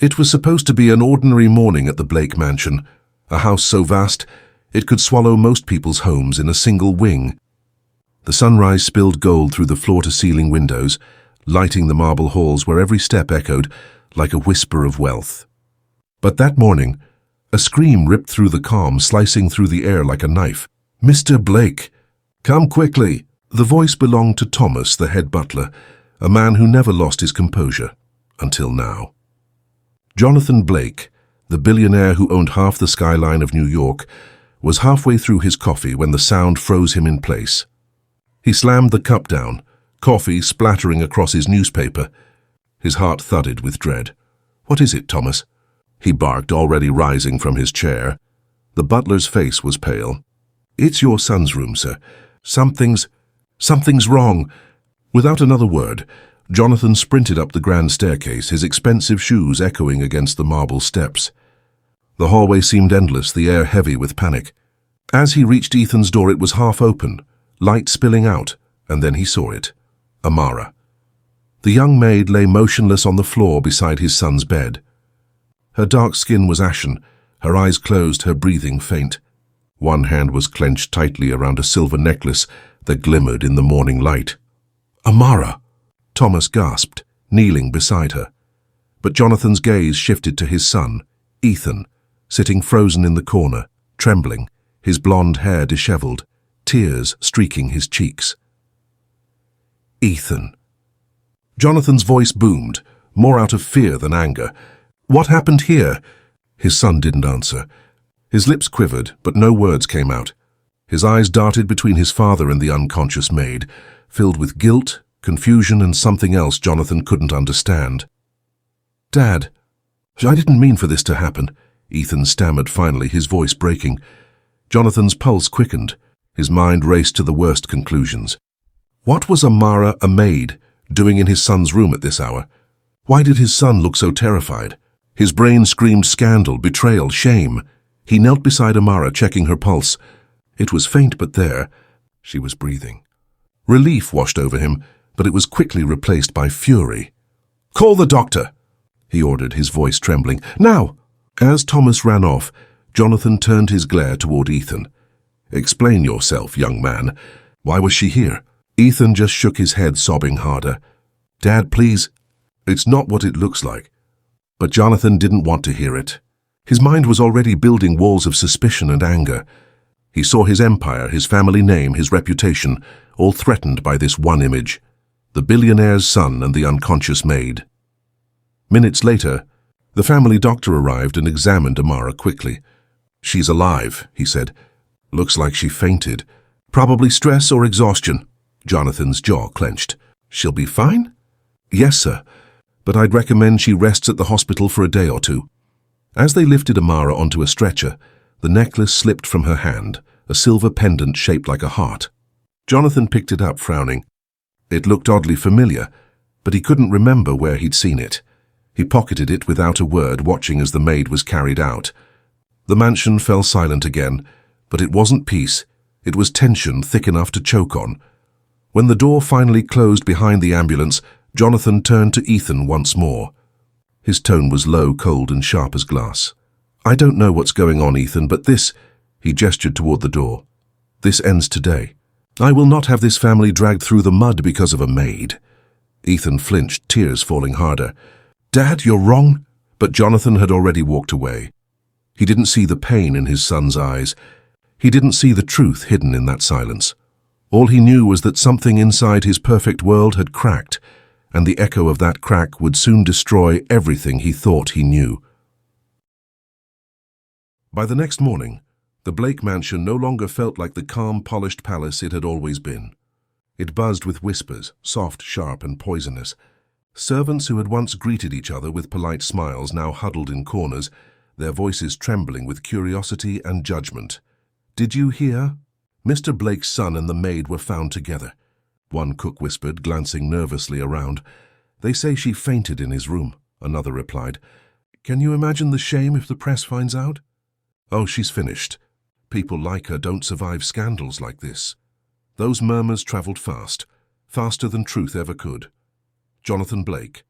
It was supposed to be an ordinary morning at the Blake mansion, a house so vast it could swallow most people's homes in a single wing. The sunrise spilled gold through the floor-to-ceiling windows, lighting the marble halls where every step echoed like a whisper of wealth. But that morning, a scream ripped through the calm, slicing through the air like a knife. "Mr. Blake, come quickly!" The voice belonged to Thomas, the head butler, a man who never lost his composure, until now. Jonathan Blake, the billionaire who owned half the skyline of New York, was halfway through his coffee when the sound froze him in place. He slammed the cup down, coffee splattering across his newspaper. His heart thudded with dread. "What is it, Thomas?" he barked, already rising from his chair. The butler's face was pale. "It's your son's room, sir. Something's wrong." Without another word, Jonathan sprinted up the grand staircase, his expensive shoes echoing against the marble steps. The hallway seemed endless, the air heavy with panic. As he reached Ethan's door, it was half open, light spilling out, and then he saw it. Amara. The young maid lay motionless on the floor beside his son's bed. Her dark skin was ashen, her eyes closed, her breathing faint. One hand was clenched tightly around a silver necklace that glimmered in the morning light. "Amara!" Thomas gasped, kneeling beside her. But Jonathan's gaze shifted to his son, Ethan, sitting frozen in the corner, trembling, his blonde hair disheveled, tears streaking his cheeks. "Ethan." Jonathan's voice boomed, more out of fear than anger. "What happened here?" His son didn't answer. His lips quivered, but no words came out. His eyes darted between his father and the unconscious maid, filled with guilt, confusion, and something else Jonathan couldn't understand. "Dad, I didn't mean for this to happen," Ethan stammered finally, his voice breaking. Jonathan's pulse quickened. His mind raced to the worst conclusions. What was Amara, a maid, doing in his son's room at this hour? Why did his son look so terrified? His brain screamed scandal, betrayal, shame. He knelt beside Amara, checking her pulse. It was faint, but there. She was breathing. Relief washed over him, but it was quickly replaced by fury. "Call the doctor," he ordered, his voice trembling. "Now!" As Thomas ran off, Jonathan turned his glare toward Ethan. "Explain yourself, young man. Why was she here?" Ethan just shook his head, sobbing harder. "Dad, please. It's not what it looks like." But Jonathan didn't want to hear it. His mind was already building walls of suspicion and anger. He saw his empire, his family name, his reputation, all threatened by this one image, the billionaire's son and the unconscious maid. Minutes later, the family doctor arrived and examined Amara quickly. "She's alive," he said. "Looks like she fainted. Probably stress or exhaustion." Jonathan's jaw clenched. "She'll be fine?" "Yes, sir, but I'd recommend she rests at the hospital for a day or two." As they lifted Amara onto a stretcher, the necklace slipped from her hand, a silver pendant shaped like a heart. Jonathan picked it up, frowning. It looked oddly familiar, but he couldn't remember where he'd seen it. He pocketed it without a word, watching as the maid was carried out. The mansion fell silent again, but it wasn't peace. It was tension thick enough to choke on. When the door finally closed behind the ambulance, Jonathan turned to Ethan once more. His tone was low, cold, and sharp as glass. "I don't know what's going on, Ethan, but this," he gestured toward the door, "this ends today. I will not have this family dragged through the mud because of a maid." Ethan flinched, tears falling harder. "Dad, you're wrong." But Jonathan had already walked away. He didn't see the pain in his son's eyes. He didn't see the truth hidden in that silence. All he knew was that something inside his perfect world had cracked, and the echo of that crack would soon destroy everything he thought he knew. By the next morning, the Blake mansion no longer felt like the calm, polished palace it had always been. It buzzed with whispers, soft, sharp, and poisonous. Servants who had once greeted each other with polite smiles now huddled in corners, their voices trembling with curiosity and judgment. "Did you hear? Mr. Blake's son and the maid were found together," one cook whispered, glancing nervously around. "They say she fainted in his room," another replied. "Can you imagine the shame if the press finds out?" "Oh, she's finished. People like her don't survive scandals like this." Those murmurs traveled fast, faster than truth ever could. Jonathan Blake,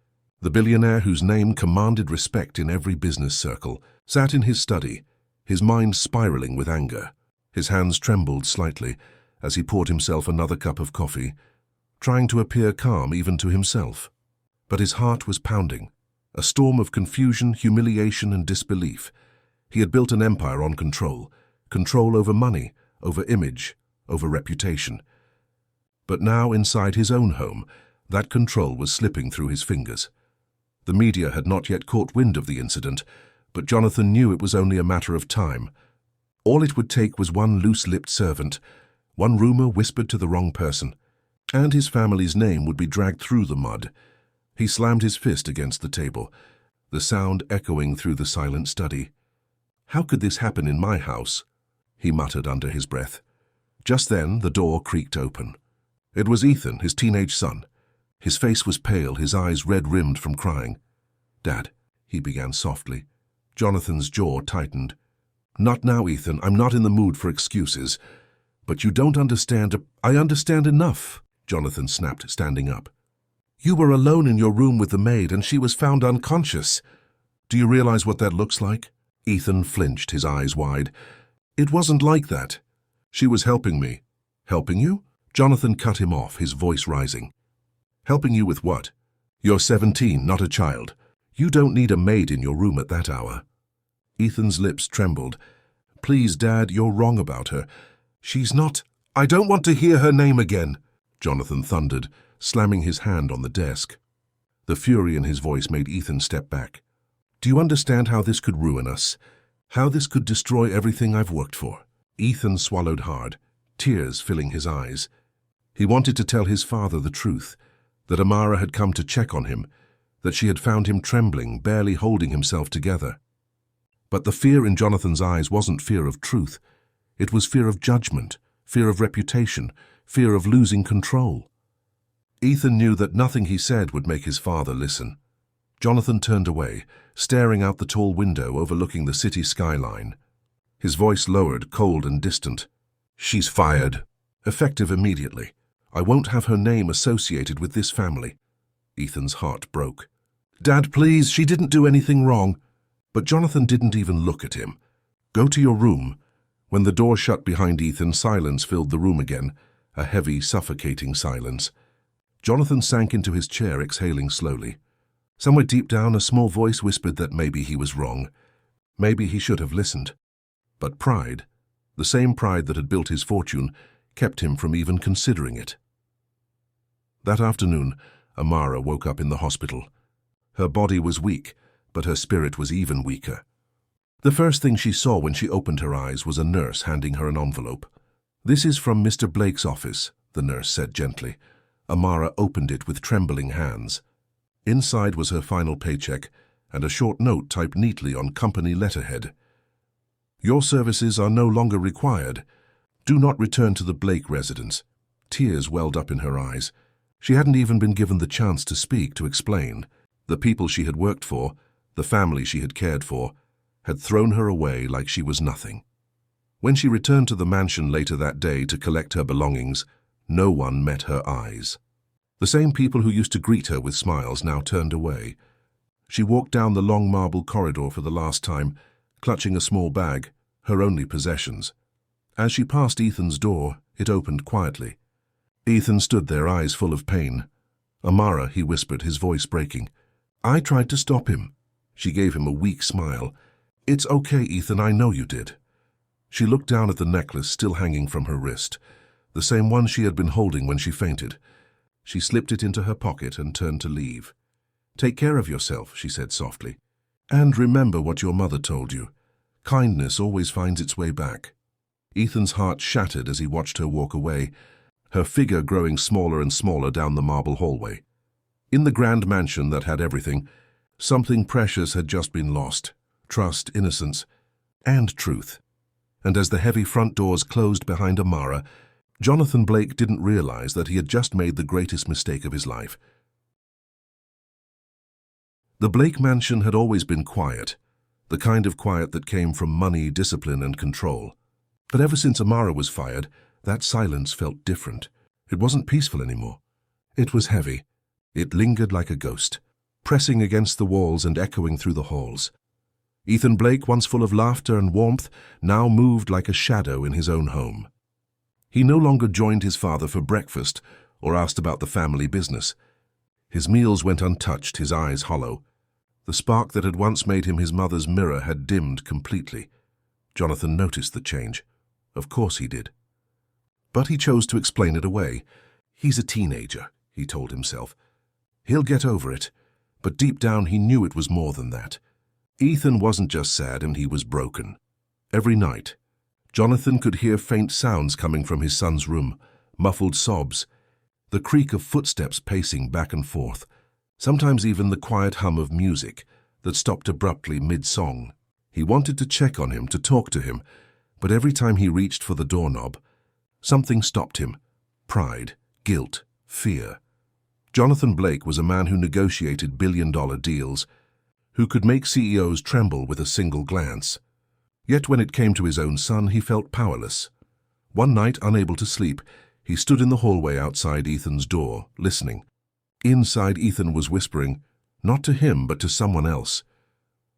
The billionaire, whose name commanded respect in every business circle, sat in his study, his mind spiraling with anger. His hands trembled slightly as he poured himself another cup of coffee, trying to appear calm even to himself. But his heart was pounding, a storm of confusion, humiliation, and disbelief. He had built an empire on control over money, over image, over reputation. But now, inside his own home, that control was slipping through his fingers. The media had not yet caught wind of the incident, but Jonathan knew it was only a matter of time. All it would take was one loose-lipped servant, one rumor whispered to the wrong person, and his family's name would be dragged through the mud. He slammed his fist against the table, the sound echoing through the silent study. "How could this happen in my house?" he muttered under his breath. Just then, the door creaked open. It was Ethan, his teenage son. His face was pale, his eyes red-rimmed from crying. "Dad," he began softly. Jonathan's jaw tightened. "Not now, Ethan. I'm not in the mood for excuses. But you don't understand." "I understand enough," Jonathan snapped, standing up. "You were alone in your room with the maid, and she was found unconscious. Do you realize what that looks like?" Ethan flinched, his eyes wide. "It wasn't like that. She was helping me." "Helping you?" Jonathan cut him off, his voice rising. "Helping you with what? You're 17, not a child. You don't need a maid in your room at that hour." Ethan's lips trembled. "Please, Dad, you're wrong about her. She's not—" "I don't want to hear her name again," Jonathan thundered, slamming his hand on the desk. The fury in his voice made Ethan step back. "Do you understand how this could ruin us? How this could destroy everything I've worked for?" Ethan swallowed hard, tears filling his eyes. He wanted to tell his father the truth, that Amara had come to check on him, that she had found him trembling, barely holding himself together. But the fear in Jonathan's eyes wasn't fear of truth. It was fear of judgment, fear of reputation, fear of losing control. Ethan knew that nothing he said would make his father listen. Jonathan turned away, staring out the tall window overlooking the city skyline. His voice lowered, cold and distant. "She's fired. Effective immediately. I won't have her name associated with this family." Ethan's heart broke. "Dad, please, she didn't do anything wrong." But Jonathan didn't even look at him. "Go to your room." When the door shut behind Ethan, silence filled the room again, a heavy, suffocating silence. Jonathan sank into his chair, exhaling slowly. Somewhere deep down, a small voice whispered that maybe he was wrong. Maybe he should have listened. But pride, the same pride that had built his fortune, kept him from even considering it. That afternoon, Amara woke up in the hospital. Her body was weak, but her spirit was even weaker. The first thing she saw when she opened her eyes was a nurse handing her an envelope. "This is from Mr. Blake's office," the nurse said gently. Amara opened it with trembling hands. Inside was her final paycheck and a short note typed neatly on company letterhead. "Your services are no longer required. Do not return to the Blake residence." Tears welled up in her eyes. She hadn't even been given the chance to speak, to explain. The people she had worked for, the family she had cared for, had thrown her away like she was nothing. When she returned to the mansion later that day to collect her belongings, no one met her eyes. The same people who used to greet her with smiles now turned away. She walked down the long marble corridor for the last time, clutching a small bag, her only possessions. As she passed Ethan's door, it opened quietly. Ethan stood there, eyes full of pain. "Amara," he whispered, his voice breaking. "I tried to stop him." She gave him a weak smile. "It's okay, Ethan, I know you did." She looked down at the necklace still hanging from her wrist, the same one she had been holding when she fainted. She slipped it into her pocket and turned to leave. "Take care of yourself," she said softly. "And remember what your mother told you. Kindness always finds its way back." Ethan's heart shattered as he watched her walk away, her figure growing smaller and smaller down the marble hallway. In the grand mansion that had everything, something precious had just been lost: trust, innocence, and truth. And as the heavy front doors closed behind Amara, Jonathan Blake didn't realize that he had just made the greatest mistake of his life. The Blake mansion had always been quiet, the kind of quiet that came from money, discipline, and control. But ever since Amara was fired, that silence felt different. It wasn't peaceful anymore. It was heavy. It lingered like a ghost. pressing against the walls and echoing through the halls. Ethan Blake, once full of laughter and warmth, now moved like a shadow in his own home. He no longer joined his father for breakfast or asked about the family business. His meals went untouched, his eyes hollow. The spark that had once made him his mother's mirror had dimmed completely. Jonathan noticed the change. Of course he did. But he chose to explain it away. He's a teenager, he told himself. He'll get over it. But deep down he knew it was more than that. Ethan wasn't just sad, and he was broken. Every night, Jonathan could hear faint sounds coming from his son's room, muffled sobs, the creak of footsteps pacing back and forth, sometimes even the quiet hum of music that stopped abruptly mid-song. He wanted to check on him, to talk to him, but every time he reached for the doorknob, something stopped him. Pride, guilt, fear. Jonathan Blake was a man who negotiated billion-dollar deals, who could make CEOs tremble with a single glance. Yet when it came to his own son, he felt powerless. One night, unable to sleep, he stood in the hallway outside Ethan's door, listening. Inside, Ethan was whispering, not to him, but to someone else.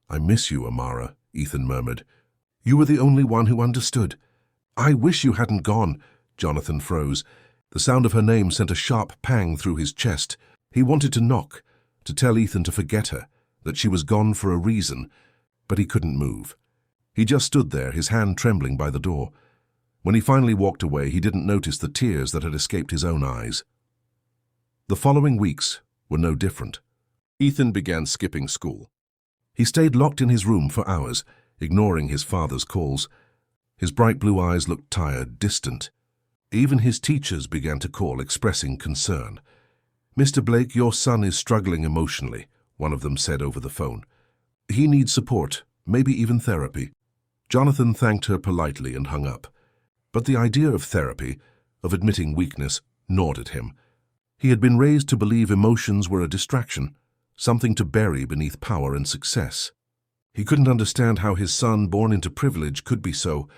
"I miss you, Amara," Ethan murmured. "You were the only one who understood. I wish you hadn't gone." Jonathan froze. The sound of her name sent a sharp pang through his chest. He wanted to knock, to tell Ethan to forget her, that she was gone for a reason, but he couldn't move. He just stood there, his hand trembling by the door. When he finally walked away, he didn't notice the tears that had escaped his own eyes. The following weeks were no different. Ethan began skipping school. He stayed locked in his room for hours, ignoring his father's calls. His bright blue eyes looked tired, distant. Even his teachers began to call, expressing concern. "Mr. Blake, your son is struggling emotionally," one of them said over the phone. "He needs support, maybe even therapy." Jonathan thanked her politely and hung up. But the idea of therapy, of admitting weakness, gnawed at him. He had been raised to believe emotions were a distraction, something to bury beneath power and success. He couldn't understand how his son, born into privilege, could be so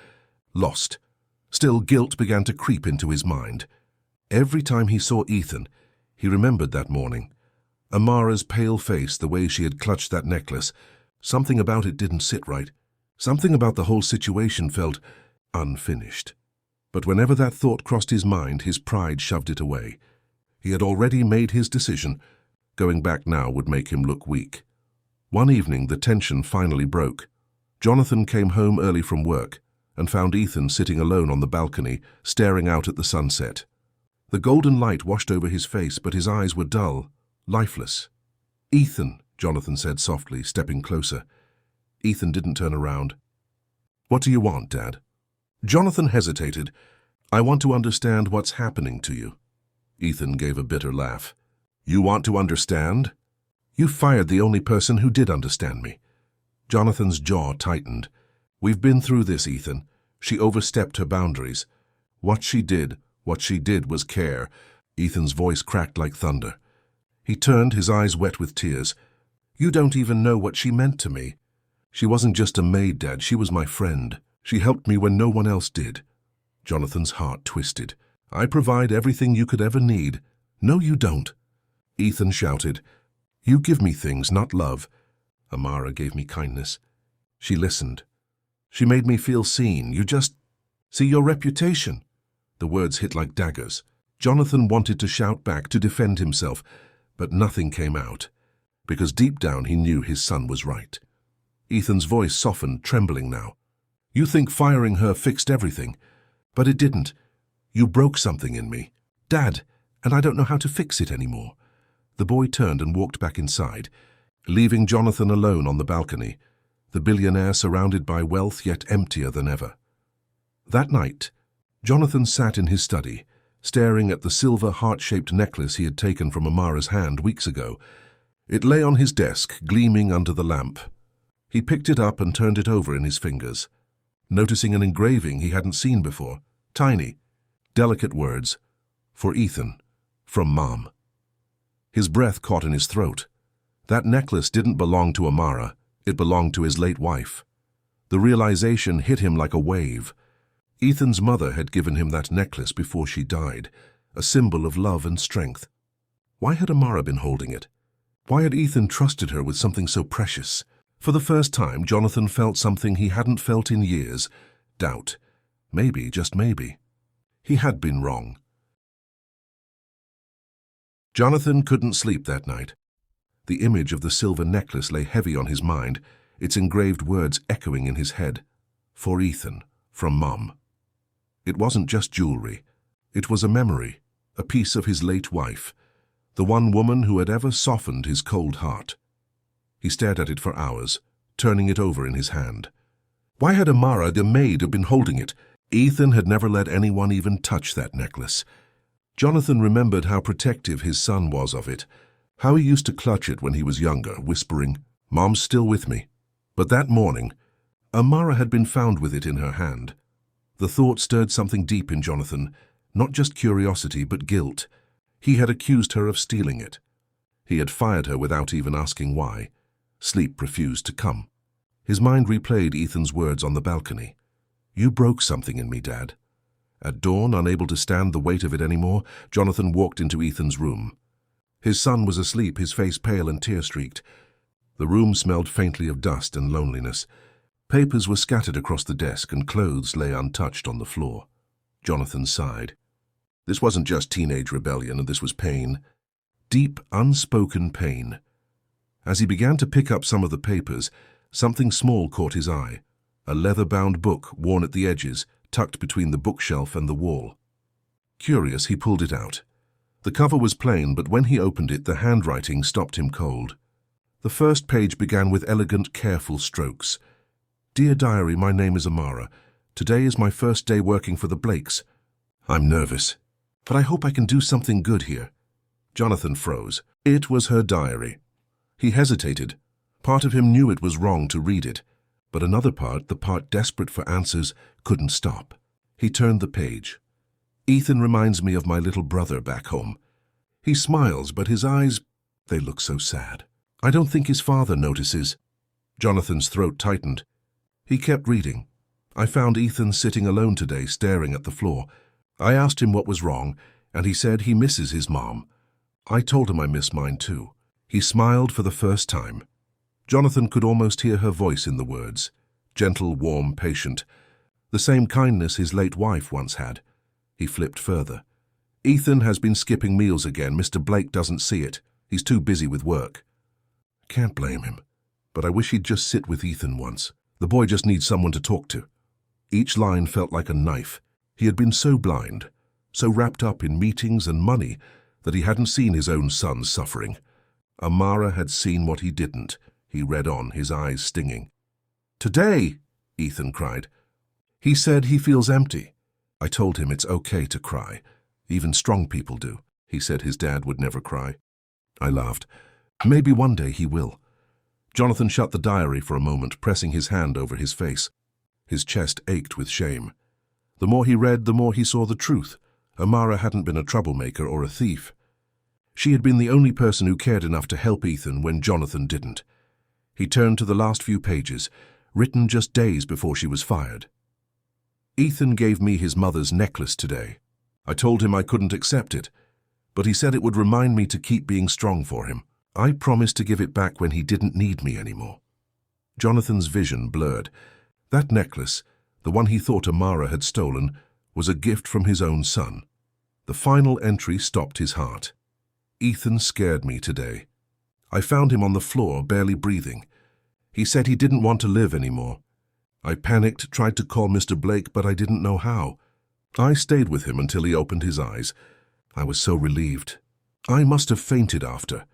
lost. Still, guilt began to creep into his mind. Every time he saw Ethan, he remembered that morning. Amara's pale face, the way she had clutched that necklace. Something about it didn't sit right. Something about the whole situation felt unfinished. But whenever that thought crossed his mind, his pride shoved it away. He had already made his decision. Going back now would make him look weak. One evening, the tension finally broke. Jonathan came home early from work and found Ethan sitting alone on the balcony, staring out at the sunset. The golden light washed over his face, but his eyes were dull, lifeless. "Ethan," Jonathan said softly, stepping closer. Ethan didn't turn around. "What do you want, Dad?" Jonathan hesitated. "I want to understand what's happening to you." Ethan gave a bitter laugh. "You want to understand? You fired the only person who did understand me." Jonathan's jaw tightened. "We've been through this, Ethan. She overstepped her boundaries. What she did was care." Ethan's voice cracked like thunder. He turned, his eyes wet with tears. "You don't even know what she meant to me. She wasn't just a maid, Dad. She was my friend. She helped me when no one else did." Jonathan's heart twisted. "I provide everything you could ever need." "No, you don't." Ethan shouted. "You give me things, not love." "Amara gave me kindness. She listened. She made me feel seen. You just see your reputation." The words hit like daggers. Jonathan wanted to shout back, to defend himself, but nothing came out, because deep down he knew his son was right. Ethan's voice softened, trembling now. "You think firing her fixed everything, but it didn't. You broke something in me, Dad, and I don't know how to fix it anymore." The boy turned and walked back inside, leaving Jonathan alone on the balcony, the billionaire surrounded by wealth yet emptier than ever. That night, Jonathan sat in his study, staring at the silver heart-shaped necklace he had taken from Amara's hand weeks ago. It lay on his desk, gleaming under the lamp. He picked it up and turned it over in his fingers, noticing an engraving he hadn't seen before. Tiny, delicate words. "For Ethan, from Mom." His breath caught in his throat. That necklace didn't belong to Amara. It belonged to his late wife. The realization hit him like a wave. Ethan's mother had given him that necklace before she died, a symbol of love and strength. Why had Amara been holding it? Why had Ethan trusted her with something so precious? For the first time, Jonathan felt something he hadn't felt in years. Doubt. Maybe, just maybe. He had been wrong. Jonathan couldn't sleep that night. The image of the silver necklace lay heavy on his mind, its engraved words echoing in his head. For Ethan, from Mom. It wasn't just jewelry. It was a memory, a piece of his late wife, the one woman who had ever softened his cold heart. He stared at it for hours, turning it over in his hand. Why had Amara, the maid, been holding it? Ethan had never let anyone even touch that necklace. Jonathan remembered how protective his son was of it, how he used to clutch it when he was younger, whispering, "Mom's still with me." But that morning, Amara had been found with it in her hand. The thought stirred something deep in Jonathan, not just curiosity but guilt. He had accused her of stealing it. He had fired her without even asking why. Sleep refused to come. His mind replayed Ethan's words on the balcony. "You broke something in me, Dad." At dawn, unable to stand the weight of it anymore, Jonathan walked into Ethan's room. His son was asleep, his face pale and tear-streaked. The room smelled faintly of dust and loneliness. Papers were scattered across the desk and clothes lay untouched on the floor. Jonathan sighed. This wasn't just teenage rebellion, and this was pain. Deep, unspoken pain. As he began to pick up some of the papers, something small caught his eye. A leather-bound book, worn at the edges, tucked between the bookshelf and the wall. Curious, he pulled it out. The cover was plain, but when he opened it, the handwriting stopped him cold. The first page began with elegant, careful strokes. "Dear Diary, my name is Amara. Today is my first day working for the Blakes. I'm nervous, but I hope I can do something good here." Jonathan froze. It was her diary. He hesitated. Part of him knew it was wrong to read it, but another part, the part desperate for answers, couldn't stop. He turned the page. "Ethan reminds me of my little brother back home. He smiles, but his eyes, they look so sad. I don't think his father notices." Jonathan's throat tightened. He kept reading. "I found Ethan sitting alone today, staring at the floor. I asked him what was wrong, and he said he misses his mom. I told him I miss mine too." He smiled for the first time. Jonathan could almost hear her voice in the words. Gentle, warm, patient. The same kindness his late wife once had. He flipped further. "Ethan has been skipping meals again. Mr. Blake doesn't see it. He's too busy with work." Can't blame him, but I wish he'd just sit with Ethan once. The boy just needs someone to talk to. Each line felt like a knife. He had been so blind, so wrapped up in meetings and money, that he hadn't seen his own son's suffering. Amara had seen what he didn't. He read on, his eyes stinging. "Today," Ethan cried. "He said he feels empty. I told him it's okay to cry. Even strong people do. He said his dad would never cry." I laughed. "Maybe one day he will." Jonathan shut the diary for a moment, pressing his hand over his face. His chest ached with shame. The more he read, the more he saw the truth. Amara hadn't been a troublemaker or a thief. She had been the only person who cared enough to help Ethan when Jonathan didn't. He turned to the last few pages, written just days before she was fired. "Ethan gave me his mother's necklace today. I told him I couldn't accept it, but he said it would remind me to keep being strong for him. I promised to give it back when he didn't need me anymore." Jonathan's vision blurred. That necklace, the one he thought Amara had stolen, was a gift from his own son. The final entry stopped his heart. "Ethan scared me today. I found him on the floor, barely breathing. He said he didn't want to live anymore. I panicked, tried to call Mr. Blake, but I didn't know how. I stayed with him until he opened his eyes. I was so relieved. I must have fainted after."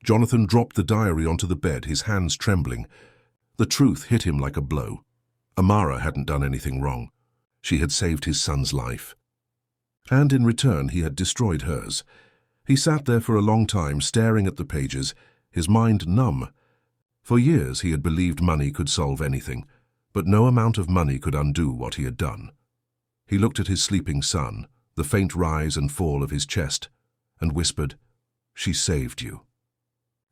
Jonathan dropped the diary onto the bed, his hands trembling. The truth hit him like a blow. Amara hadn't done anything wrong. She had saved his son's life. And in return, he had destroyed hers. He sat there for a long time, staring at the pages, his mind numb. For years he had believed money could solve anything, but no amount of money could undo what he had done. He looked at his sleeping son, the faint rise and fall of his chest, and whispered, "She saved you.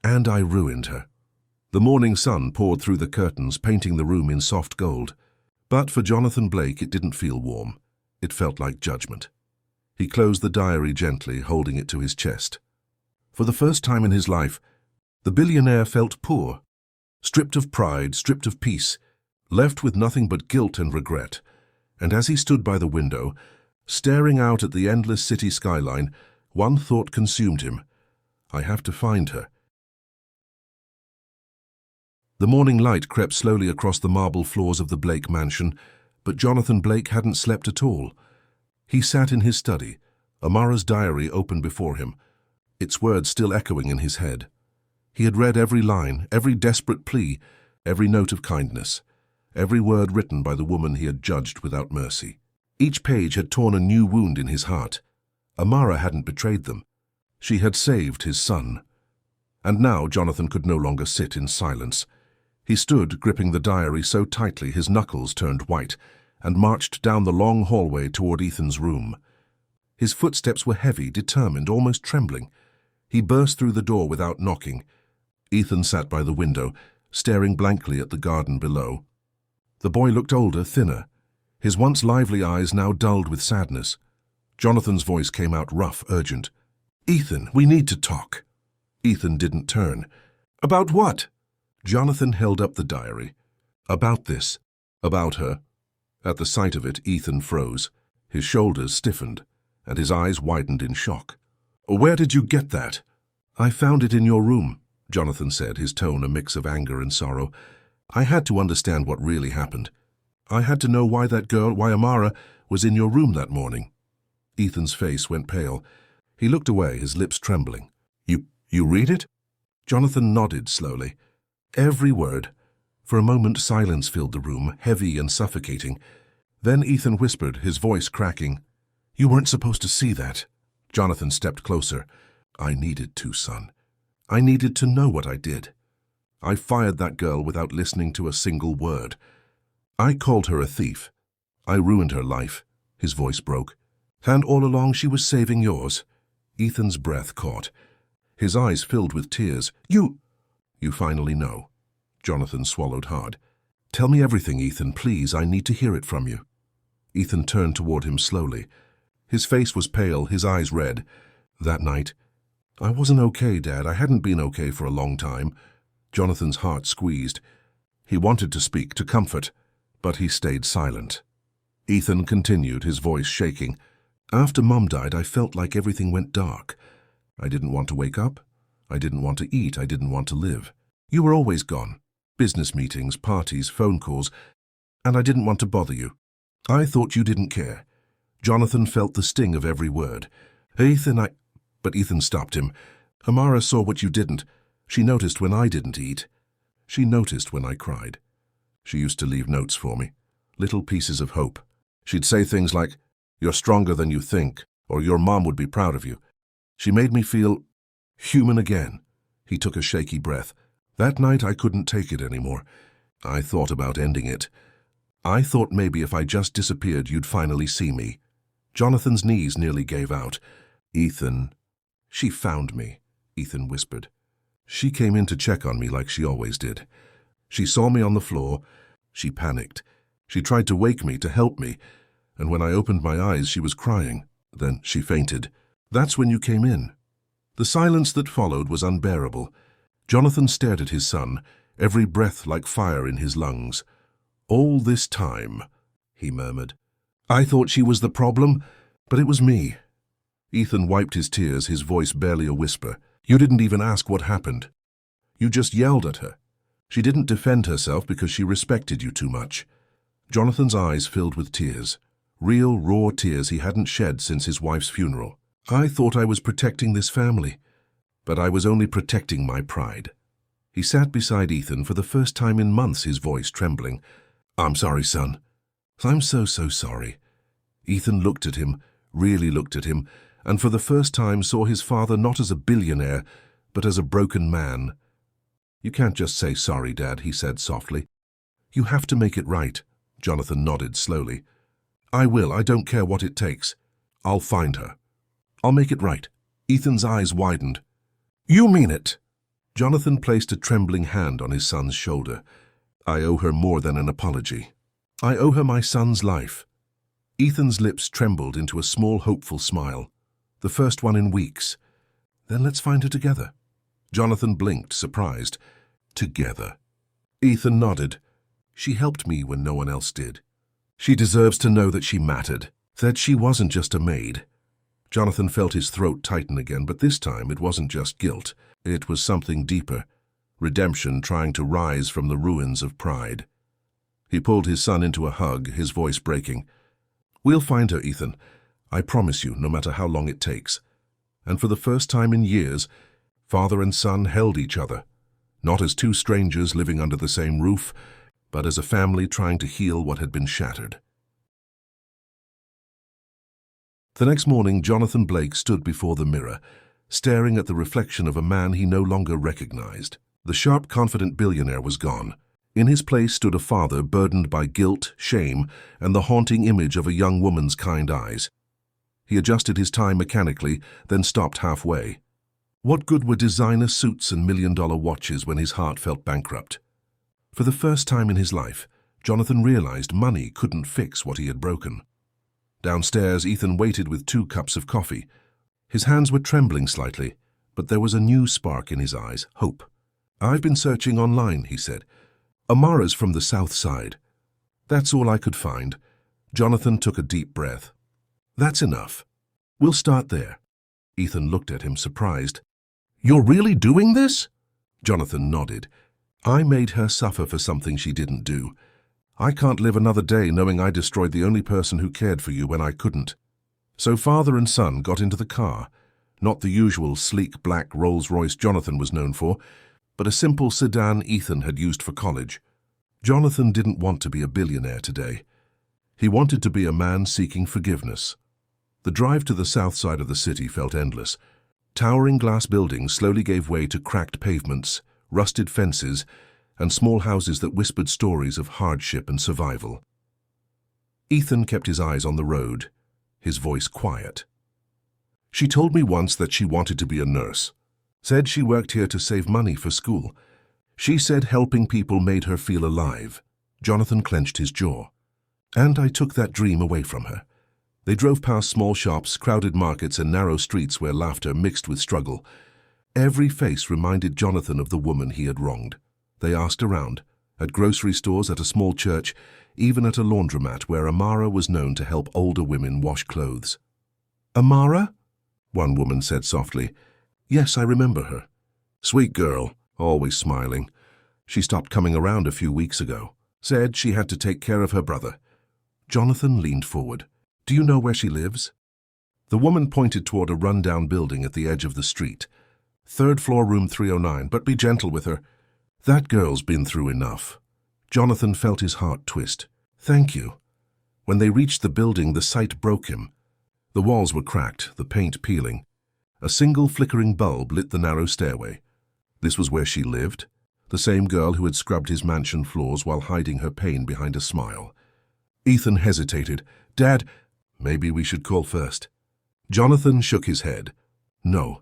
And I ruined her." The morning sun poured through the curtains, painting the room in soft gold. But for Jonathan Blake, it didn't feel warm. It felt like judgment. He closed the diary gently, holding it to his chest. For the first time in his life, The billionaire felt poor, stripped of pride, stripped of peace, left with nothing but guilt and regret. And as he stood by the window, staring out at the endless city skyline, one thought consumed him. I have to find her. The morning light crept slowly across the marble floors of the Blake mansion, but Jonathan Blake hadn't slept at all. He sat in his study, Amara's diary open before him, its words still echoing in his head. He had read every line, every desperate plea, every note of kindness, every word written by the woman he had judged without mercy. Each page had torn a new wound in his heart. Amara hadn't betrayed them. She had saved his son. And now Jonathan could no longer sit in silence. He stood, gripping the diary so tightly his knuckles turned white, and marched down the long hallway toward Ethan's room. His footsteps were heavy, determined, almost trembling. He burst through the door without knocking. Ethan sat by the window, staring blankly at the garden below. The boy looked older, thinner, his once lively eyes now dulled with sadness. Jonathan's voice came out rough, urgent. "Ethan, we need to talk." Ethan didn't turn. "About what?" Jonathan held up the diary. "About this. About her." At the sight of it, Ethan froze. His shoulders stiffened, and his eyes widened in shock. "Where did you get that?" "I found it in your room," Jonathan said, his tone a mix of anger and sorrow. "I had to understand what really happened. I had to know why Amara, was in your room that morning." Ethan's face went pale. He looked away, his lips trembling. You read it?" Jonathan nodded slowly. Every word. For a moment silence filled the room, heavy and suffocating. Then Ethan whispered, his voice cracking. "You weren't supposed to see that." Jonathan stepped closer. "I needed to, son. I needed to know what I did. I fired that girl without listening to a single word. I called her a thief. I ruined her life." His voice broke. "And all along she was saving yours." Ethan's breath caught. His eyes filled with tears. You finally know." Jonathan swallowed hard. "Tell me everything, Ethan, please. I need to hear it from you." Ethan turned toward him slowly. His face was pale, his eyes red. "That night, I wasn't okay, Dad. I hadn't been okay for a long time." Jonathan's heart squeezed. He wanted to speak, to comfort, but he stayed silent. Ethan continued, his voice shaking. "After Mum died, I felt like everything went dark. I didn't want to wake up. I didn't want to eat. I didn't want to live. You were always gone. Business meetings, parties, phone calls, and I didn't want to bother you. I thought you didn't care." Jonathan felt the sting of every word. "Ethan, But Ethan stopped him. "Amara saw what you didn't. She noticed when I didn't eat. She noticed when I cried. She used to leave notes for me, little pieces of hope. She'd say things like, 'You're stronger than you think,' or 'Your mom would be proud of you.' She made me feel human again." He took a shaky breath. "That night I couldn't take it anymore. I thought about ending it. I thought maybe if I just disappeared you'd finally see me." Jonathan's knees nearly gave out. "Ethan." "She found me," Ethan whispered. "She came in to check on me like she always did. She saw me on the floor. She panicked. She tried to wake me, to help me, and when I opened my eyes she was crying. Then she fainted. That's when you came in." The silence that followed was unbearable. Jonathan stared at his son, every breath like fire in his lungs. "All this time," he murmured. "I thought she was the problem, but it was me." Ethan wiped his tears, his voice barely a whisper. "You didn't even ask what happened. You just yelled at her. She didn't defend herself because she respected you too much." Jonathan's eyes filled with tears, real, raw tears he hadn't shed since his wife's funeral. "I thought I was protecting this family, but I was only protecting my pride." He sat beside Ethan for the first time in months, his voice trembling. "I'm sorry, son. I'm so sorry." Ethan looked at him, really looked at him, and for the first time saw his father not as a billionaire, but as a broken man. "You can't just say sorry, Dad," he said softly. "You have to make it right." Jonathan nodded slowly. "I will. I don't care what it takes. I'll find her. I'll make it right." Ethan's eyes widened. "You mean it?" Jonathan placed a trembling hand on his son's shoulder. "I owe her more than an apology. I owe her my son's life." Ethan's lips trembled into a small, hopeful smile. "The first one in weeks. Then let's find her together." Jonathan blinked, surprised. Together. Ethan nodded. She helped me when no one else did. She deserves to know that she mattered, that she wasn't just a maid. Jonathan felt his throat tighten again, but this time it wasn't just guilt. It was something deeper. Redemption trying to rise from the ruins of pride. He pulled his son into a hug, his voice breaking. "We'll find her, Ethan. I promise you, no matter how long it takes." And for the first time in years, father and son held each other, not as two strangers living under the same roof, but as a family trying to heal what had been shattered. The next morning, Jonathan Blake stood before the mirror, staring at the reflection of a man he no longer recognized. The sharp, confident billionaire was gone. In his place stood a father burdened by guilt, shame, and the haunting image of a young woman's kind eyes. He adjusted his tie mechanically, then stopped halfway. What good were designer suits and million-dollar watches when his heart felt bankrupt? For the first time in his life, Jonathan realized money couldn't fix what he had broken. Downstairs, Ethan waited with 2 cups of coffee. His hands were trembling slightly, but there was a new spark in his eyes, hope. "I've been searching online," he said. "Amara's from the South Side. That's all I could find." Jonathan took a deep breath. "That's enough. We'll start there." Ethan looked at him, surprised. "You're really doing this?" Jonathan nodded. "I made her suffer for something she didn't do. I can't live another day knowing I destroyed the only person who cared for you when I couldn't." So father and son got into the car, not the usual sleek black Rolls-Royce Jonathan was known for, but a simple sedan Ethan had used for college. Jonathan didn't want to be a billionaire today. He wanted to be a man seeking forgiveness. The drive to the south side of the city felt endless. Towering glass buildings slowly gave way to cracked pavements, rusted fences, and small houses that whispered stories of hardship and survival. Ethan kept his eyes on the road, his voice quiet. "She told me once that she wanted to be a nurse. Said she worked here to save money for school. She said helping people made her feel alive." Jonathan clenched his jaw. "And I took that dream away from her." They drove past small shops, crowded markets, and narrow streets where laughter mixed with struggle. Every face reminded Jonathan of the woman he had wronged. They asked around, at grocery stores, at a small church, even at a laundromat where Amara was known to help older women wash clothes. "Amara?" one woman said softly. "Yes, I remember her. Sweet girl, always smiling. She stopped coming around a few weeks ago. Said she had to take care of her brother." Jonathan leaned forward. "Do you know where she lives?" The woman pointed toward a run-down building at the edge of the street. "3rd floor, room 309, but be gentle with her. That girl's been through enough." Jonathan felt his heart twist. "Thank you." When they reached the building, the sight broke him. The walls were cracked, the paint peeling. A single flickering bulb lit the narrow stairway. This was where she lived, the same girl who had scrubbed his mansion floors while hiding her pain behind a smile. Ethan hesitated. "Dad, maybe we should call first." Jonathan shook his head. "No,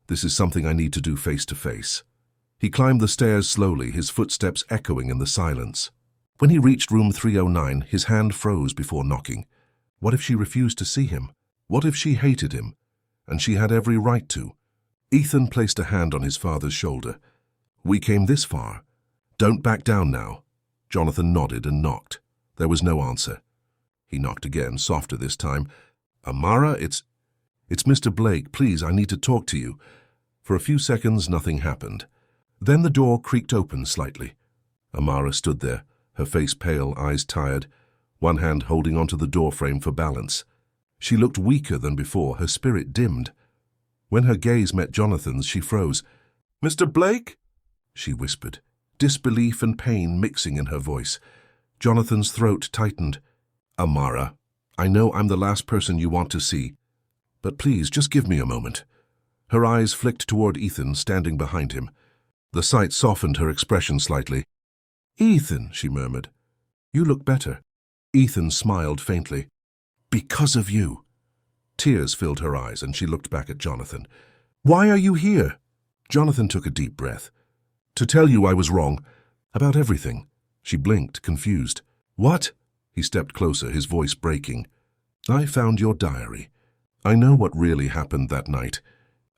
this is something I need to do face to face." He climbed the stairs slowly, his footsteps echoing in the silence. When he reached room 309, his hand froze before knocking. What if she refused to see him? What if she hated him? And she had every right to. Ethan placed a hand on his father's shoulder. "We came this far. Don't back down now." Jonathan nodded and knocked. There was no answer. He knocked again, softer this time. "Amara, it's Mr. Blake. Please, I need to talk to you." For a few seconds, nothing happened. Then the door creaked open slightly. Amara stood there, her face pale, eyes tired, one hand holding onto the doorframe for balance. She looked weaker than before, her spirit dimmed. When her gaze met Jonathan's, she froze. "Mr. Blake?" she whispered, disbelief and pain mixing in her voice. Jonathan's throat tightened. "Amara, I know I'm the last person you want to see, but please, just give me a moment." Her eyes flicked toward Ethan, standing behind him. The sight softened her expression slightly. "Ethan," she murmured, "you look better." Ethan smiled faintly. "Because of you." Tears filled her eyes, and she looked back at Jonathan. "Why are you here?" Jonathan took a deep breath. "To tell you I was wrong. About everything." She blinked, confused. "What?" He stepped closer, his voice breaking. "I found your diary. I know what really happened that night.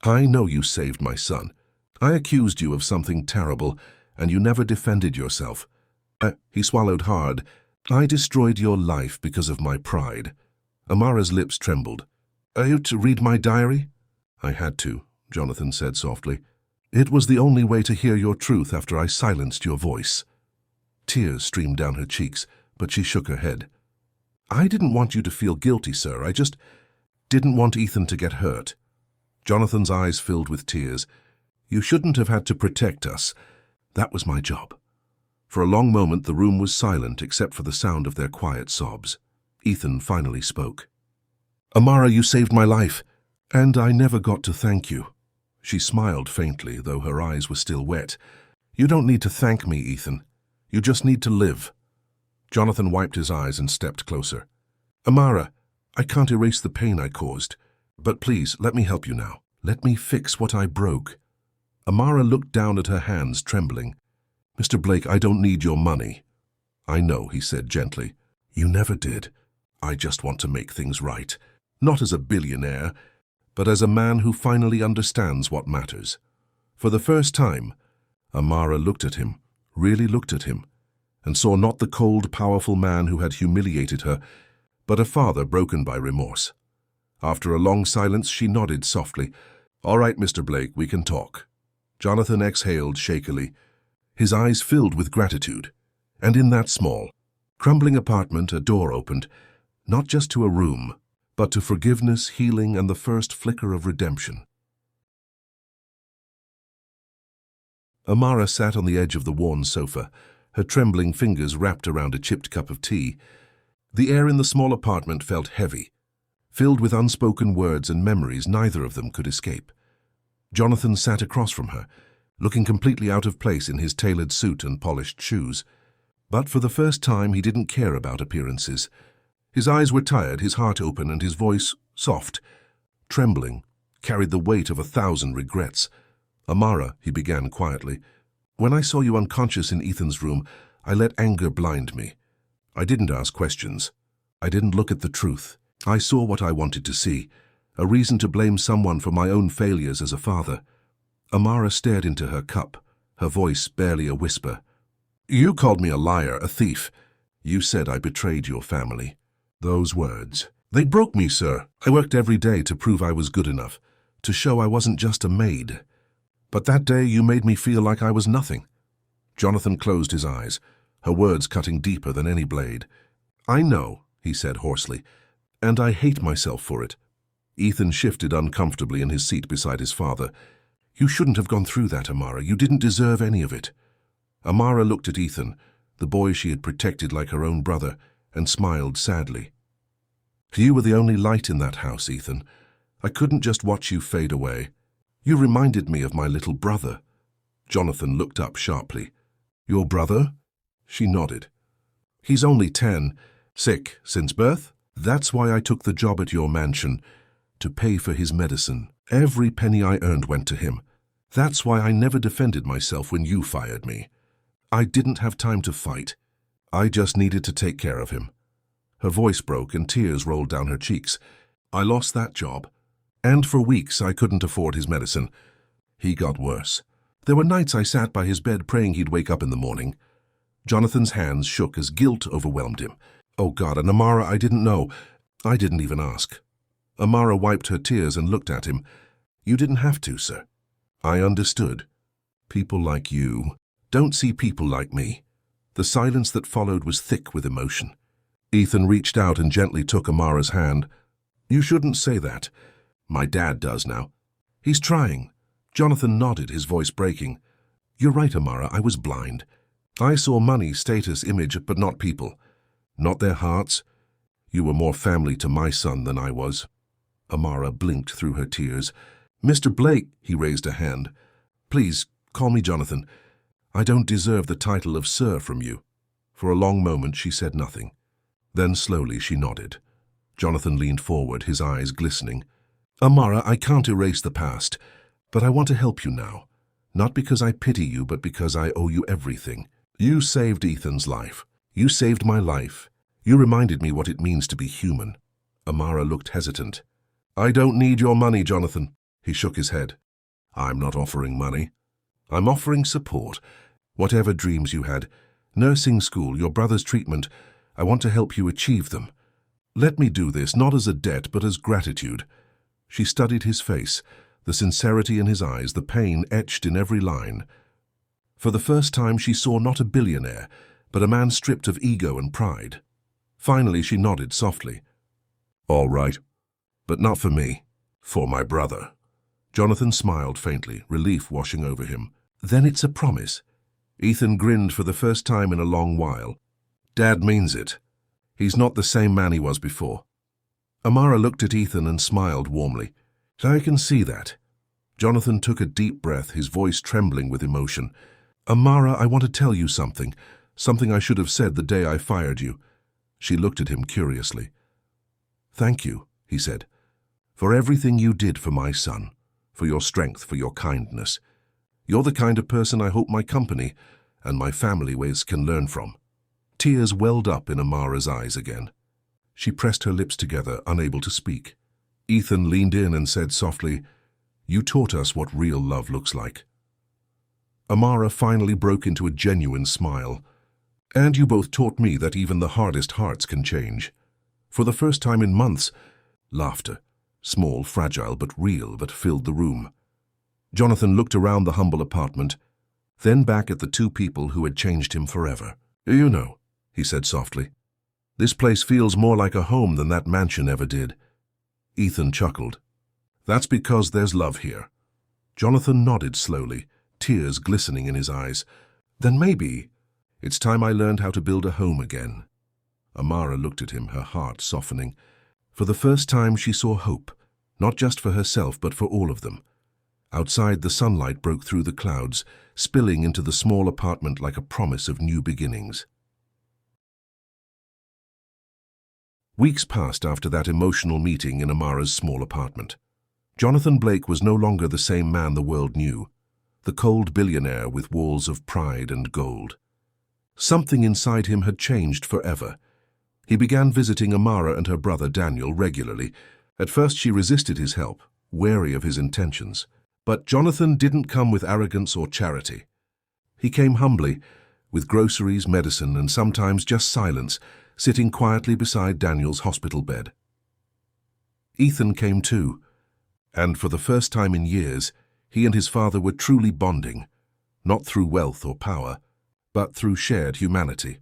I know you saved my son. I accused you of something terrible, and you never defended yourself. He swallowed hard. I destroyed your life because of my pride. Amara's lips trembled. Are you to read my diary? I had to, Jonathan said softly. It was the only way to hear your truth after I silenced your voice. Tears streamed down her cheeks, but she shook her head. I didn't want you to feel guilty, sir. I just didn't want Ethan to get hurt. Jonathan's eyes filled with tears. You shouldn't have had to protect us. That was my job. For a long moment the room was silent except for the sound of their quiet sobs. Ethan finally spoke. Amara, you saved my life, and I never got to thank you. She smiled faintly, though her eyes were still wet. You don't need to thank me, Ethan. You just need to live. Jonathan wiped his eyes and stepped closer. Amara, I can't erase the pain I caused, but please, let me help you now. Let me fix what I broke. Amara looked down at her hands, trembling. Mr. Blake, I don't need your money. I know, he said gently. You never did. I just want to make things right. Not as a billionaire, but as a man who finally understands what matters. For the first time, Amara looked at him, really looked at him, and saw not the cold, powerful man who had humiliated her, but a father broken by remorse. After a long silence, she nodded softly. All right, Mr. Blake, we can talk. Jonathan exhaled shakily. His eyes filled with gratitude. And in that small, crumbling apartment, a door opened, not just to a room, but to forgiveness, healing, and the first flicker of redemption. Amara sat on the edge of the worn sofa, her trembling fingers wrapped around a chipped cup of tea. The air in the small apartment felt heavy, filled with unspoken words and memories neither of them could escape. Jonathan sat across from her, looking completely out of place in his tailored suit and polished shoes. But for the first time he didn't care about appearances. His eyes were tired, his heart open, and his voice, soft, trembling, carried the weight of 1,000 regrets. Amara, he began quietly, when I saw you unconscious in Ethan's room, I let anger blind me. I didn't ask questions. I didn't look at the truth. I saw what I wanted to see, a reason to blame someone for my own failures as a father. Amara stared into her cup, her voice barely a whisper. You called me a liar, a thief. You said I betrayed your family. Those words. They broke me, sir. I worked every day to prove I was good enough, to show I wasn't just a maid. But that day you made me feel like I was nothing. Jonathan closed his eyes, her words cutting deeper than any blade. I know, he said hoarsely, and I hate myself for it. Ethan shifted uncomfortably in his seat beside his father. You shouldn't have gone through that, Amara. You didn't deserve any of it. Amara looked at Ethan, the boy she had protected like her own brother, and smiled sadly. You were the only light in that house, Ethan. I couldn't just watch you fade away. You reminded me of my little brother. Jonathan looked up sharply. Your brother? She nodded. He's only 10, sick since birth. That's why I took the job at your mansion, to pay for his medicine. Every penny I earned went to him. That's why I never defended myself when you fired me. I didn't have time to fight. I just needed to take care of him. Her voice broke and tears rolled down her cheeks. I lost that job. And for weeks I couldn't afford his medicine. He got worse. There were nights I sat by his bed praying he'd wake up in the morning. Jonathan's hands shook as guilt overwhelmed him. Oh God, and Amara, I didn't know. I didn't even ask. Amara wiped her tears and looked at him. You didn't have to, sir. I understood. People like you don't see people like me. The silence that followed was thick with emotion. Ethan reached out and gently took Amara's hand. You shouldn't say that. My dad does now. He's trying. Jonathan nodded, his voice breaking. You're right, Amara, I was blind. I saw money, status, image, but not people. Not their hearts. You were more family to my son than I was. Amara blinked through her tears. Mr. Blake, he raised a hand. Please, call me Jonathan. I don't deserve the title of sir from you. For a long moment she said nothing. Then slowly she nodded. Jonathan leaned forward, his eyes glistening. Amara, I can't erase the past, but I want to help you now. Not because I pity you, but because I owe you everything. You saved Ethan's life. You saved my life. You reminded me what it means to be human. Amara looked hesitant. I don't need your money, Jonathan. He shook his head. I'm not offering money. I'm offering support. Whatever dreams you had, nursing school, your brother's treatment, I want to help you achieve them. Let me do this, not as a debt, but as gratitude." She studied his face, the sincerity in his eyes, the pain etched in every line. For the first time she saw not a billionaire, but a man stripped of ego and pride. Finally she nodded softly. "All right, but not for me, for my brother." Jonathan smiled faintly, relief washing over him. "Then it's a promise." Ethan grinned for the first time in a long while. "Dad means it. He's not the same man he was before." Amara looked at Ethan and smiled warmly. "I can see that." Jonathan took a deep breath, his voice trembling with emotion. "Amara, I want to tell you something I should have said the day I fired you." She looked at him curiously. "Thank you," he said, "for everything you did for my son, for your strength, for your kindness. You're the kind of person I hope my company and my family ways can learn from." Tears welled up in Amara's eyes again. She pressed her lips together, unable to speak. Ethan leaned in and said softly, "You taught us what real love looks like." Amara finally broke into a genuine smile. "And you both taught me that even the hardest hearts can change." For the first time in months, laughter, small, fragile, but real, that filled the room. Jonathan looked around the humble apartment, then back at the two people who had changed him forever. "You know," he said softly, "this place feels more like a home than that mansion ever did." Ethan chuckled. "That's because there's love here." Jonathan nodded slowly, tears glistening in his eyes. "Then maybe it's time I learned how to build a home again." Amara looked at him, her heart softening. For the first time she saw hope, not just for herself but for all of them. Outside, the sunlight broke through the clouds, spilling into the small apartment like a promise of new beginnings. Weeks passed after that emotional meeting in Amara's small apartment. Jonathan Blake was no longer the same man the world knew, the cold billionaire with walls of pride and gold. Something inside him had changed forever. He began visiting Amara and her brother Daniel regularly. At first she resisted his help, wary of his intentions. But Jonathan didn't come with arrogance or charity. He came humbly, with groceries, medicine, and sometimes just silence, sitting quietly beside Daniel's hospital bed. Ethan came too, and for the first time in years, he and his father were truly bonding, not through wealth or power, but through shared humanity.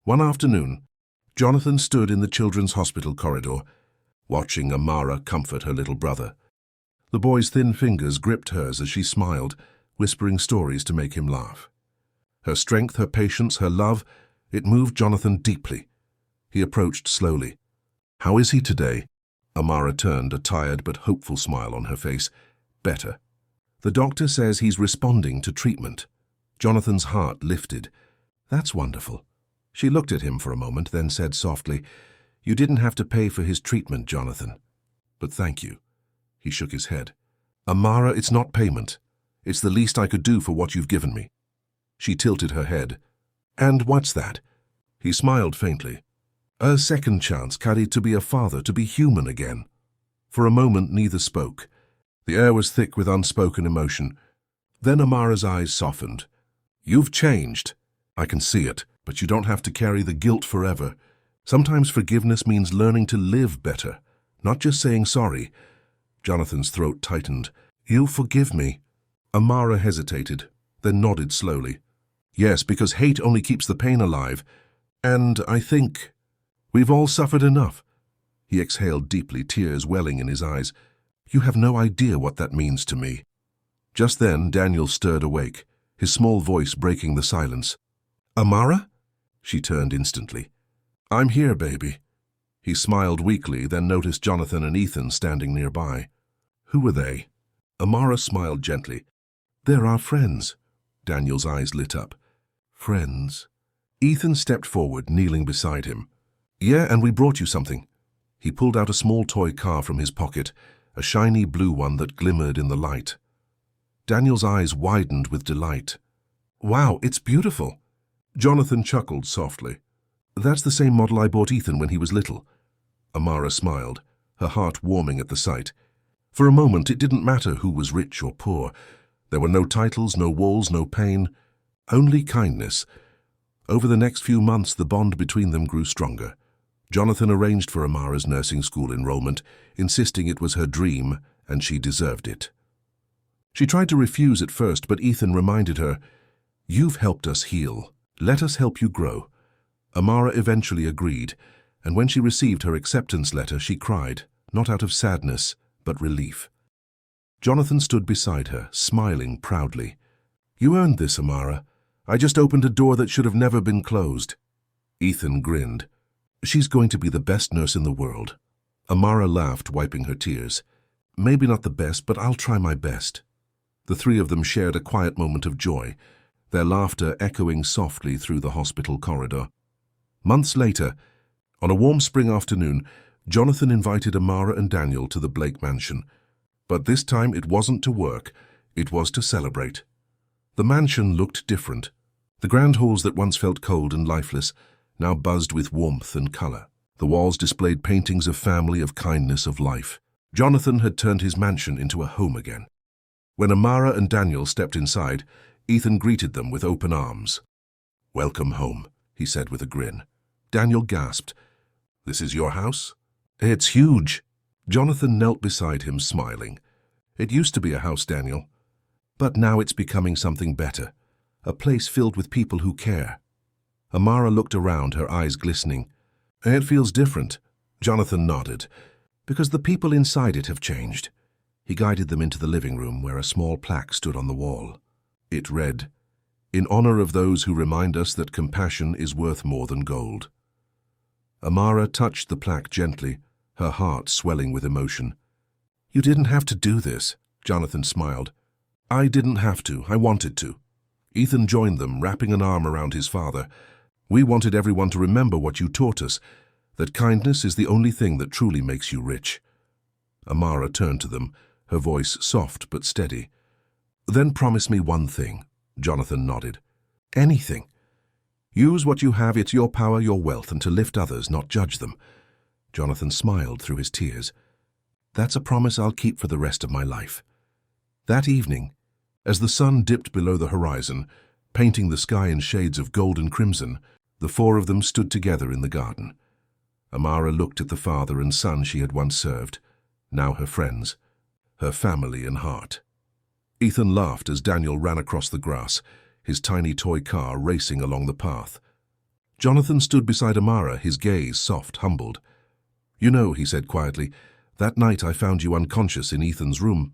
One afternoon, Jonathan stood in the children's hospital corridor, watching Amara comfort her little brother. The boy's thin fingers gripped hers as she smiled, whispering stories to make him laugh. Her strength, her patience, her love, it moved Jonathan deeply. He approached slowly. "How is he today?" Amara turned, a tired but hopeful smile on her face. "Better. The doctor says he's responding to treatment." Jonathan's heart lifted. "That's wonderful." She looked at him for a moment, then said softly, "You didn't have to pay for his treatment, Jonathan. But thank you." He shook his head. "Amara, it's not payment. It's the least I could do for what you've given me." She tilted her head. "And what's that?" He smiled faintly. "A second chance, Kari, to be a father, to be human again." For a moment neither spoke. The air was thick with unspoken emotion. Then Amara's eyes softened. "You've changed. I can see it, but you don't have to carry the guilt forever. Sometimes forgiveness means learning to live better, not just saying sorry." Jonathan's throat tightened. "You'll forgive me?" Amara hesitated, then nodded slowly. "Yes, because hate only keeps the pain alive. And I think we've all suffered enough." He exhaled deeply, tears welling in his eyes. "You have no idea what that means to me." Just then, Daniel stirred awake, his small voice breaking the silence. "Amara?" She turned instantly. "I'm here, baby." He smiled weakly, then noticed Jonathan and Ethan standing nearby. "Who are they?" Amara smiled gently. "They're our friends." Daniel's eyes lit up. "Friends?" Ethan stepped forward, kneeling beside him. "Yeah, and we brought you something." He pulled out a small toy car from his pocket, a shiny blue one that glimmered in the light. Daniel's eyes widened with delight. "Wow, it's beautiful." Jonathan chuckled softly. "That's the same model I bought Ethan when he was little." Amara smiled, her heart warming at the sight. For a moment it didn't matter who was rich or poor. There were no titles, no walls, no pain, only kindness. Over the next few months, the bond between them grew stronger. Jonathan arranged for Amara's nursing school enrollment, insisting it was her dream and she deserved it. She tried to refuse at first, but Ethan reminded her, "You've helped us heal. Let us help you grow." Amara eventually agreed, and when she received her acceptance letter, she cried, not out of sadness, but relief. Jonathan stood beside her, smiling proudly. "You earned this, Amara. I just opened a door that should have never been closed." Ethan grinned. "She's going to be the best nurse in the world." Amara laughed, wiping her tears. "Maybe not the best, but I'll try my best." The three of them shared a quiet moment of joy, their laughter echoing softly through the hospital corridor. Months later, on a warm spring afternoon, Jonathan invited Amara and Daniel to the Blake mansion. But this time it wasn't to work, it was to celebrate. The mansion looked different. The grand halls that once felt cold and lifeless now buzzed with warmth and color. The walls displayed paintings of family, of kindness, of life. Jonathan had turned his mansion into a home again. When Amara and Daniel stepped inside, Ethan greeted them with open arms. "Welcome home," he said with a grin. Daniel gasped. "This is your house?" "It's huge." Jonathan knelt beside him, smiling. "It used to be a house, Daniel. But now it's becoming something better. A place filled with people who care." Amara looked around, her eyes glistening. "It feels different." Jonathan nodded. "Because the people inside it have changed." He guided them into the living room, where a small plaque stood on the wall. It read, "In honor of those who remind us that compassion is worth more than gold." Amara touched the plaque gently, her heart swelling with emotion. "You didn't have to do this," Jonathan smiled. "I didn't have to, I wanted to." Ethan joined them, wrapping an arm around his father. "We wanted everyone to remember what you taught us, that kindness is the only thing that truly makes you rich." Amara turned to them, her voice soft but steady. "Then promise me one thing." Jonathan nodded. "Anything. Use what you have, it's your power, your wealth, and to lift others, not judge them." Jonathan smiled through his tears. "That's a promise I'll keep for the rest of my life." That evening, as the sun dipped below the horizon, painting the sky in shades of gold and crimson, the four of them stood together in the garden. Amara looked at the father and son she had once served, now her friends, her family in heart. Ethan laughed as Daniel ran across the grass, his tiny toy car racing along the path. Jonathan stood beside Amara, his gaze soft, humbled. "You know," he said quietly, "that night I found you unconscious in Ethan's room.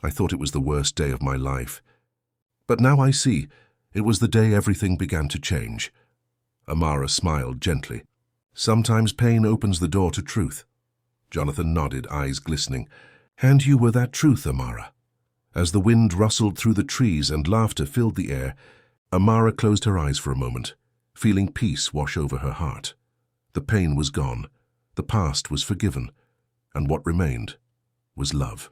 I thought it was the worst day of my life. But now I see, it was the day everything began to change." Amara smiled gently. "Sometimes pain opens the door to truth." Jonathan nodded, eyes glistening. "And you were that truth, Amara." As the wind rustled through the trees and laughter filled the air, Amara closed her eyes for a moment, feeling peace wash over her heart. The pain was gone, the past was forgiven, and what remained was love.